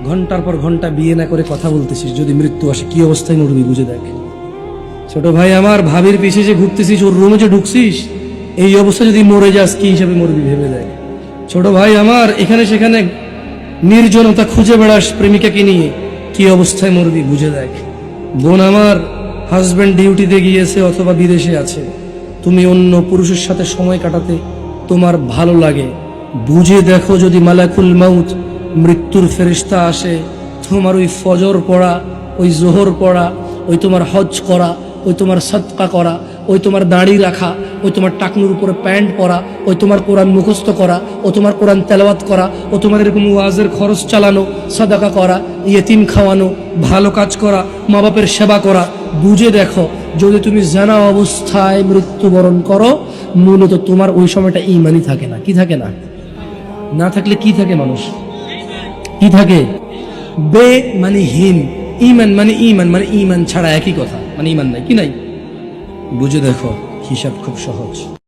ঘন্টার পর ঘন্টা বিয়ে না করে কথা বলতেছিস, যদি মৃত্যু আসে কি অবস্থায় মরবি বুঝে দেখ। ছোট ভাই আমার, ভাবির পিছে যে ঘুরতেছিস, ওর রুমে যে ঢুকছিস, এই অবস্থা যদি মরে যাস কি হিসাবে মরবি ভেবে দেখ। ছোট ভাই আমার, এখানে সেখানে নির্জনতা খুঁজে বেড়াস প্রেমিকাকে নিয়ে, কি অবস্থায় মরবি বুঝে দেখ। বোন আমার, হাজবেন্ড ডিউটিতে গিয়েছে অথবা বিদেশে আছে, তুমি অন্য পুরুষের সাথে সময় কাটাতে তোমার ভালো লাগে, বুঝে দেখো যদি মালাকুল মাউত মৃত্যুর ফেরেশতা আসে, তোমার ওই ফজর পড়া, ওই জোহর পড়া, ওই তোমার হজ করা, ওই তোমার সদকা করা, ওই তোমার দাড়ি রাখা, ওই তোমার টাকনুর উপরে প্যান্ট পরা, ওই তোমার কোরআন মুখস্থ করা, ও তোমার কোরআন তেলাওয়াত করা, ও তোমার এরকম ওয়াজের খরচ চালানো, সাদাকা করা, ইয়েতিম খাওয়ানো, ভালো কাজ করা, মা বাপের সেবা করা, বুঝে দেখো যদি তুমি জানা অবস্থায় মৃত্যুবরণ করো, মূলত তোমার ওই সময়টা ঈমানই থাকে না। কি থাকে না? না থাকলে কি থাকে মানুষ? কি থাকে? বে মানে হীন, ঈমান মানে ঈমান, মানে ঈমান ছাড়া একই কথা, মানে ঈমান নাই, কি নাই? বুঝে দেখো, হিসাব খুব সহজ।